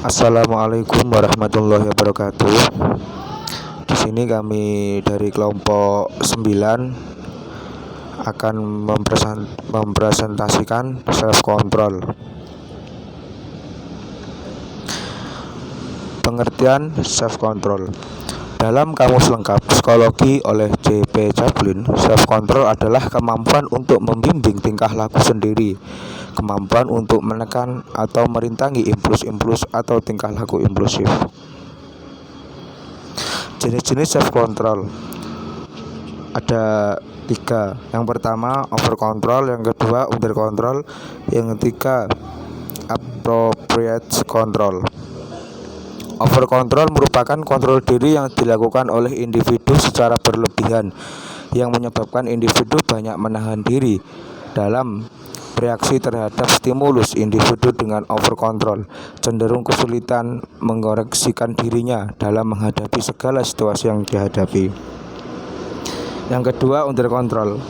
Assalamualaikum warahmatullahi wabarakatuh. Di sini kami dari kelompok 9 akan mempresentasikan self control. Pengertian self control. Dalam kamus lengkap psikologi oleh J.P. Chaplin, self control adalah kemampuan untuk membimbing tingkah laku sendiri, kemampuan untuk menekan atau merintangi impuls-impuls atau tingkah laku impulsif. Jenis-jenis self control ada 3. Yang pertama over control, yang kedua under control, yang ketiga appropriate control. Over control merupakan kontrol diri yang dilakukan oleh individu secara berlebihan, yang menyebabkan individu banyak menahan diri dalam bereaksi terhadap stimulus. Individu dengan over control cenderung kesulitan mengoreksikan dirinya dalam menghadapi segala situasi yang dihadapi. Yang kedua under control.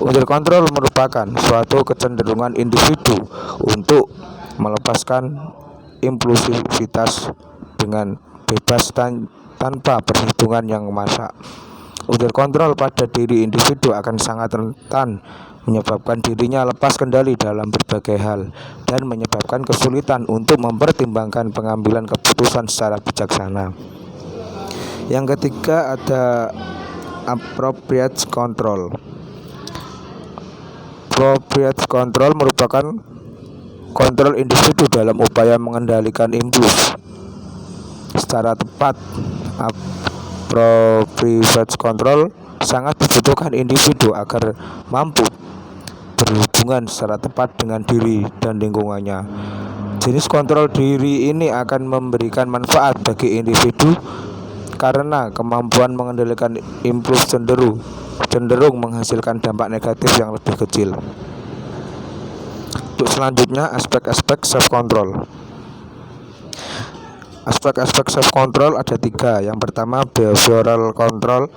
Under control merupakan suatu kecenderungan individu untuk melepaskan impulsivitas dengan bebas tanpa perhitungan yang masak. Under control pada diri individu akan sangat rentan menyebabkan dirinya lepas kendali dalam berbagai hal dan menyebabkan kesulitan untuk mempertimbangkan pengambilan keputusan secara bijaksana. Yang ketiga ada appropriate control. Appropriate control merupakan kontrol individu dalam upaya mengendalikan impuls secara tepat. Appropriate control sangat dibutuhkan individu agar mampu berhubungan secara tepat dengan diri dan lingkungannya. Jenis kontrol diri ini akan memberikan manfaat bagi individu karena kemampuan mengendalikan impuls cenderung menghasilkan dampak negatif yang lebih kecil. Untuk selanjutnya aspek-aspek self control. Aspek-aspek self control ada 3. Yang pertama behavioral control,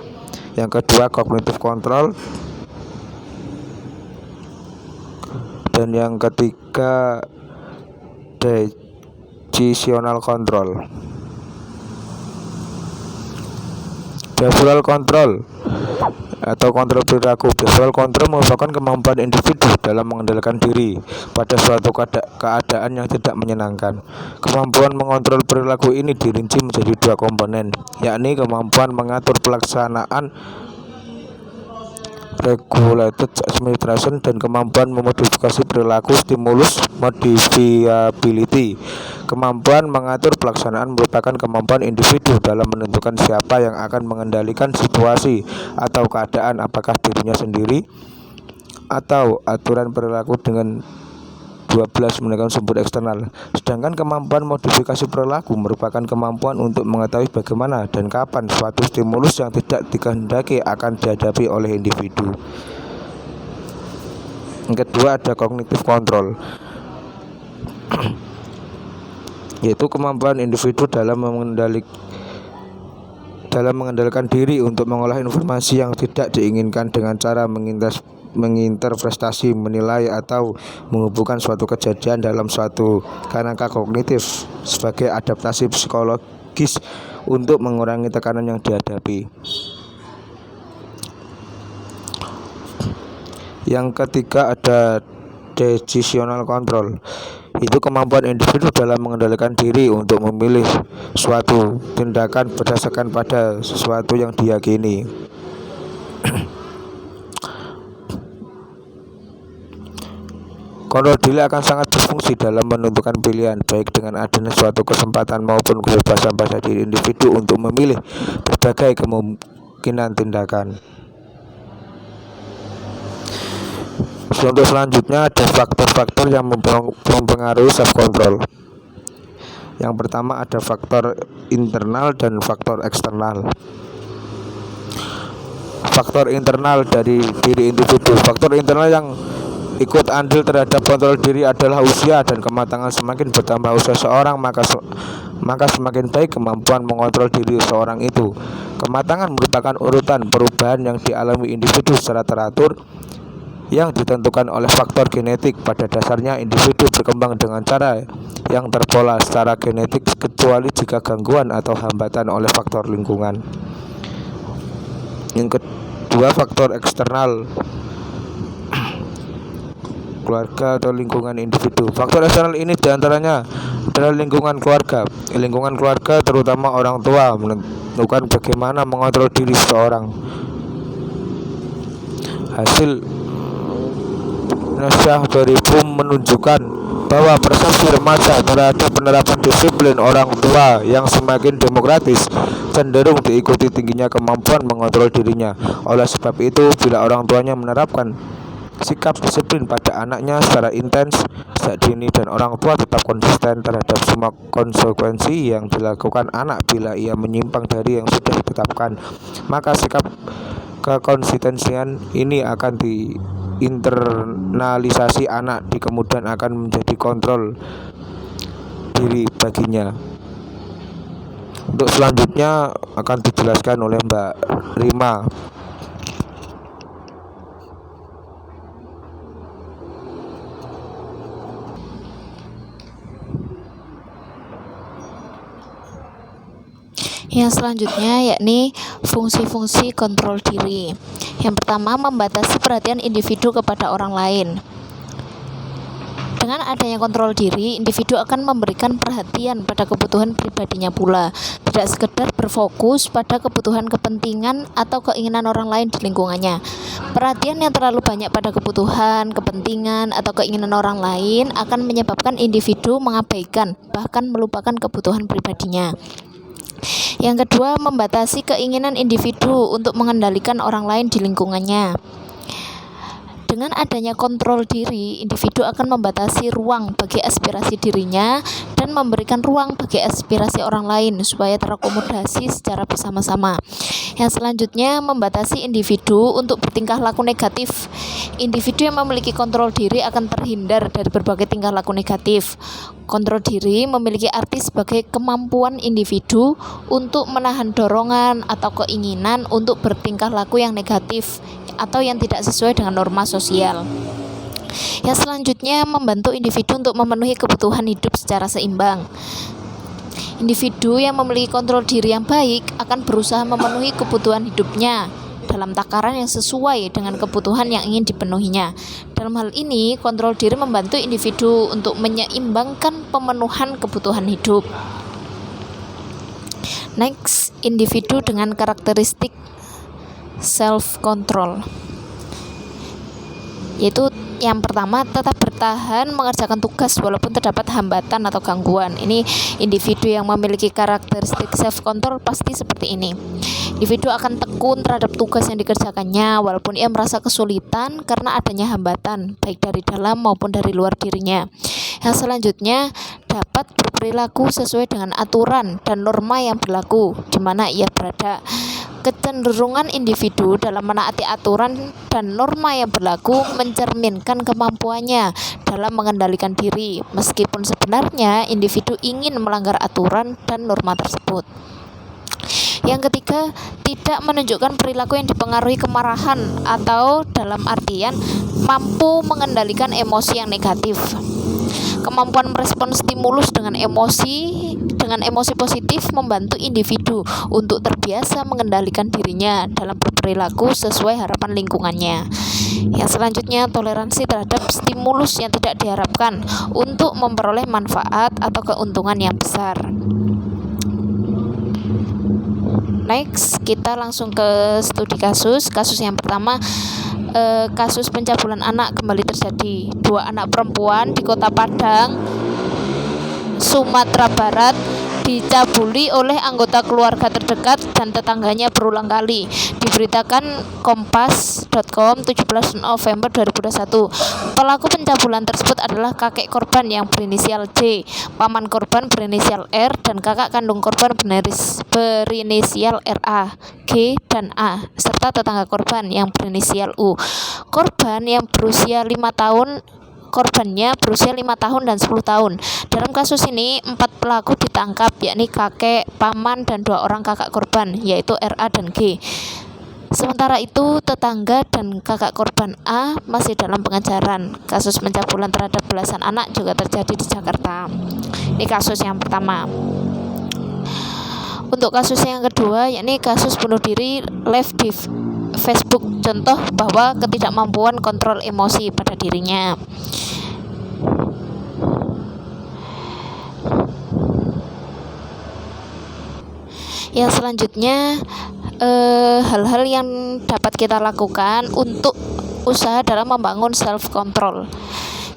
yang kedua cognitive control, dan yang ketiga decisional control. Behavioral control atau kontrol perilaku. Behavioral control merupakan kemampuan individu dalam mengendalikan diri pada suatu keadaan yang tidak menyenangkan. Kemampuan mengontrol perilaku ini dirinci menjadi 2 komponen, yakni kemampuan mengatur pelaksanaan regulated administration dan kemampuan memodifikasi perilaku stimulus modifiability. Kemampuan mengatur pelaksanaan merupakan kemampuan individu dalam menentukan siapa yang akan mengendalikan situasi atau keadaan, apakah dirinya sendiri atau aturan perilaku dengan 12 menggunakan sumber eksternal. Sedangkan kemampuan modifikasi perilaku merupakan kemampuan untuk mengetahui bagaimana dan kapan suatu stimulus yang tidak dikehendaki akan dihadapi oleh individu. Yang kedua ada cognitive control, yaitu kemampuan individu dalam mengendalikan diri untuk mengolah informasi yang tidak diinginkan dengan cara menginterpretasi, menilai, atau menghubungkan suatu kejadian dalam suatu kerangka kognitif sebagai adaptasi psikologis untuk mengurangi tekanan yang dihadapi. Yang ketiga ada decisional control, itu kemampuan individu dalam mengendalikan diri untuk memilih suatu tindakan berdasarkan pada sesuatu yang diyakini. Kontrol diri akan sangat berfungsi dalam menentukan pilihan, baik dengan adanya suatu kesempatan maupun kebebasan pada diri individu untuk memilih berbagai kemungkinan tindakan. Untuk selanjutnya ada faktor-faktor yang mempengaruhi self control. Yang pertama ada faktor internal dan faktor eksternal. Faktor internal dari diri individu. Faktor internal yang ikut andil terhadap kontrol diri adalah usia dan kematangan. Semakin bertambah usia seorang, maka semakin baik kemampuan mengontrol diri seorang itu. Kematangan merupakan urutan perubahan yang dialami individu secara teratur yang ditentukan oleh faktor genetik. Pada dasarnya individu berkembang dengan cara yang terpola secara genetik kecuali jika gangguan atau hambatan oleh faktor lingkungan. Yang kedua, faktor eksternal, keluarga atau lingkungan individu. Faktor eksternal ini diantaranya adalah lingkungan keluarga. Lingkungan keluarga terutama orang tua menentukan bagaimana mengontrol diri seseorang. Hasil Nasyah 2000 menunjukkan bahwa persepsi remaja terhadap penerapan disiplin orang tua yang semakin demokratis cenderung diikuti tingginya kemampuan mengontrol dirinya. Oleh sebab itu, bila orang tuanya menerapkan sikap disiplin pada anaknya secara intens sejak dini dan orang tua tetap konsisten terhadap semua konsekuensi yang dilakukan anak bila ia menyimpang dari yang sudah ditetapkan, maka sikap kekonsistensian ini akan diinternalisasi anak di kemudian akan menjadi kontrol diri baginya. Untuk selanjutnya akan dijelaskan oleh Mbak Rima. Yang selanjutnya yakni fungsi-fungsi kontrol diri. Yang pertama, membatasi perhatian individu kepada orang lain. Dengan adanya kontrol diri, individu akan memberikan perhatian pada kebutuhan pribadinya pula, tidak sekedar berfokus pada kebutuhan kepentingan atau keinginan orang lain di lingkungannya. Perhatian yang terlalu banyak pada kebutuhan, kepentingan, atau keinginan orang lain akan menyebabkan individu mengabaikan, bahkan melupakan kebutuhan pribadinya. Yang kedua, membatasi keinginan individu untuk mengendalikan orang lain di lingkungannya. Dengan adanya kontrol diri, individu akan membatasi ruang bagi aspirasi dirinya dan memberikan ruang bagi aspirasi orang lain supaya terakomodasi secara bersama-sama. Yang selanjutnya, membatasi individu untuk bertingkah laku negatif. Individu yang memiliki kontrol diri akan terhindar dari berbagai tingkah laku negatif. Kontrol diri memiliki arti sebagai kemampuan individu untuk menahan dorongan atau keinginan untuk bertingkah laku yang negatif atau yang tidak sesuai dengan norma sosial. Yang selanjutnya, membantu individu untuk memenuhi kebutuhan hidup secara seimbang. Individu yang memiliki kontrol diri yang baik akan berusaha memenuhi kebutuhan hidupnya dalam takaran yang sesuai dengan kebutuhan yang ingin dipenuhinya. Dalam hal ini, kontrol diri membantu individu untuk menyeimbangkan pemenuhan kebutuhan hidup. Next, individu dengan karakteristik self-control, yaitu yang pertama, tetap bertahan mengerjakan tugas walaupun terdapat hambatan atau gangguan. Ini individu yang memiliki karakteristik self-control pasti seperti ini. Individu akan tekun terhadap tugas yang dikerjakannya walaupun ia merasa kesulitan karena adanya hambatan baik dari dalam maupun dari luar dirinya. Yang selanjutnya, dapat berperilaku sesuai dengan aturan dan norma yang berlaku di mana ia berada. Kecenderungan individu dalam menaati aturan dan norma yang berlaku mencerminkan kemampuannya dalam mengendalikan diri, meskipun sebenarnya individu ingin melanggar aturan dan norma tersebut. Yang ketiga, tidak menunjukkan perilaku yang dipengaruhi kemarahan atau dalam artian mampu mengendalikan emosi yang negatif. Kemampuan merespon stimulus dengan emosi positif membantu individu untuk terbiasa mengendalikan dirinya dalam berperilaku sesuai harapan lingkungannya. Yang selanjutnya, toleransi terhadap stimulus yang tidak diharapkan untuk memperoleh manfaat atau keuntungan yang besar. Next, kita langsung ke studi kasus. Kasus yang pertama, kasus pencabulan anak kembali terjadi. 2 anak perempuan di Kota Padang, Sumatera Barat dicabuli oleh anggota keluarga terdekat dan tetangganya berulang kali. Diberitakan Kompas.com 17 November 2021. Pelaku pencabulan tersebut adalah kakek korban yang berinisial J, paman korban berinisial R, dan kakak kandung korban berinisial RA, G, dan A, serta tetangga korban yang berinisial U. Korbannya berusia 5 tahun dan 10 tahun. Dalam kasus ini 4 pelaku ditangkap, yakni kakek, paman, dan 2 orang kakak korban, yaitu RA dan G. Sementara itu, tetangga dan kakak korban A masih dalam pengejaran. Kasus pencabulan terhadap belasan anak juga terjadi di Jakarta. Ini kasus yang pertama. Untuk kasus yang kedua, yakni kasus bunuh diri live di Facebook, contoh bahwa ketidakmampuan kontrol emosi pada dirinya. Yang selanjutnya, hal-hal yang dapat kita lakukan untuk usaha dalam membangun self control.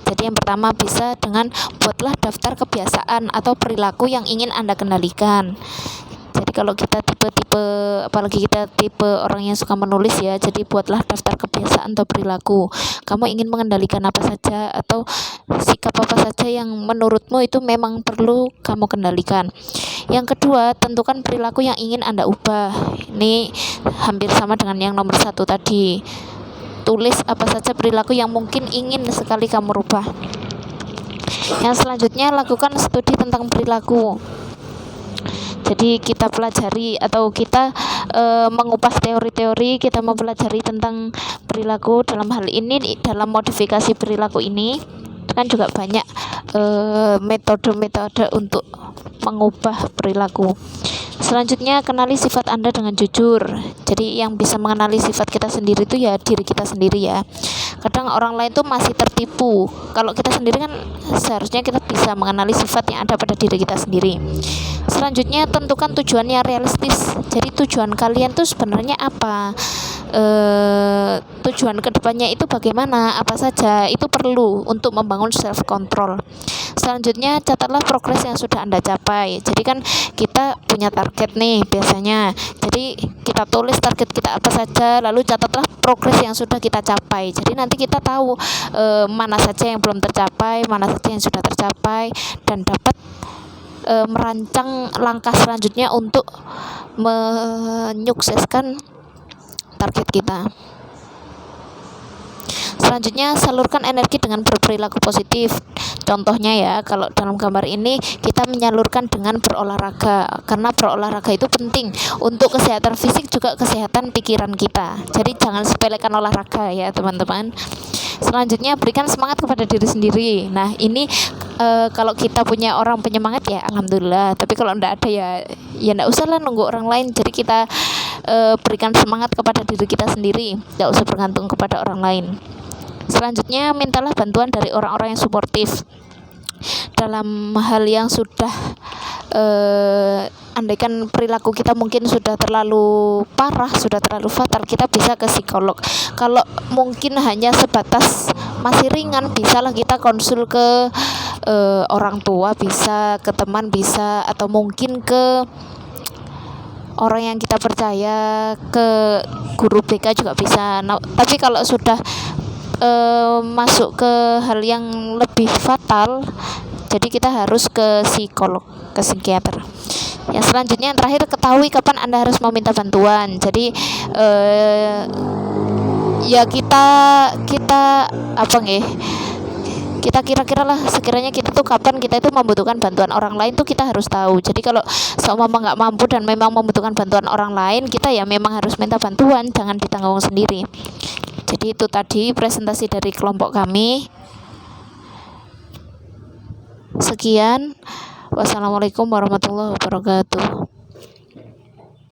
Jadi yang pertama bisa dengan buatlah daftar kebiasaan atau perilaku yang ingin Anda kendalikan. Jadi kalau kita apalagi kita tipe orang yang suka menulis ya, jadi buatlah daftar kebiasaan atau perilaku. Kamu ingin mengendalikan apa saja atau sikap apa saja yang menurutmu itu memang perlu kamu kendalikan. Yang kedua, tentukan perilaku yang ingin Anda ubah. Ini hampir sama dengan yang nomor 1 tadi. Tulis apa saja perilaku yang mungkin ingin sekali kamu rubah. Yang selanjutnya, lakukan studi tentang perilaku. Jadi kita pelajari atau kita mengupas teori-teori, kita mempelajari tentang perilaku. Dalam hal ini, dalam modifikasi perilaku ini kan juga banyak metode-metode untuk mengubah perilaku. Selanjutnya, kenali sifat Anda dengan jujur. Jadi yang bisa mengenali sifat kita sendiri itu ya diri kita sendiri ya. Kadang orang lain tuh masih tertipu. Kalau kita sendiri kan seharusnya kita bisa mengenali sifat yang ada pada diri kita sendiri. Selanjutnya, tentukan tujuan yang realistis. Jadi tujuan kalian tuh sebenarnya apa? Tujuan kedepannya itu bagaimana, apa saja itu perlu untuk membangun self control. Selanjutnya, catatlah progres yang sudah Anda capai. Jadi kan kita punya target nih biasanya, jadi kita tulis target kita apa saja, lalu catatlah progres yang sudah kita capai. Jadi nanti kita tahu mana saja yang belum tercapai, mana saja yang sudah tercapai, dan dapat merancang langkah selanjutnya untuk menyukseskan target kita. Selanjutnya, salurkan energi dengan berperilaku positif. Contohnya ya, kalau dalam gambar ini kita menyalurkan dengan berolahraga, karena berolahraga itu penting untuk kesehatan fisik juga kesehatan pikiran kita. Jadi jangan sepelekan olahraga ya teman-teman. Selanjutnya, berikan semangat kepada diri sendiri. Nah ini kalau kita punya orang penyemangat ya alhamdulillah, tapi kalau enggak ada ya enggak usah lah nunggu orang lain. Jadi kita berikan semangat kepada diri kita sendiri, enggak usah bergantung kepada orang lain. Selanjutnya, mintalah bantuan dari orang-orang yang suportif dalam hal yang sudah andaikan perilaku kita mungkin sudah terlalu parah, sudah terlalu fatal, kita bisa ke psikolog. Kalau mungkin hanya sebatas masih ringan, bisalah kita konsul ke orang tua, bisa ke teman, bisa, atau mungkin ke orang yang kita percaya, ke guru BK juga bisa. Nah, tapi kalau sudah masuk ke hal yang lebih fatal, jadi kita harus ke psikolog, ke psikiater. Yang selanjutnya, yang terakhir, ketahui kapan Anda harus meminta bantuan. Jadi ya kita apa nggih, kita kira-kira lah sekiranya kita tuh kapan kita itu membutuhkan bantuan orang lain tuh kita harus tahu. Jadi kalau seumpama nggak mampu dan memang membutuhkan bantuan orang lain, kita ya memang harus minta bantuan, jangan ditanggung sendiri. Jadi itu tadi presentasi dari kelompok kami. Sekian. Wassalamualaikum warahmatullahi wabarakatuh.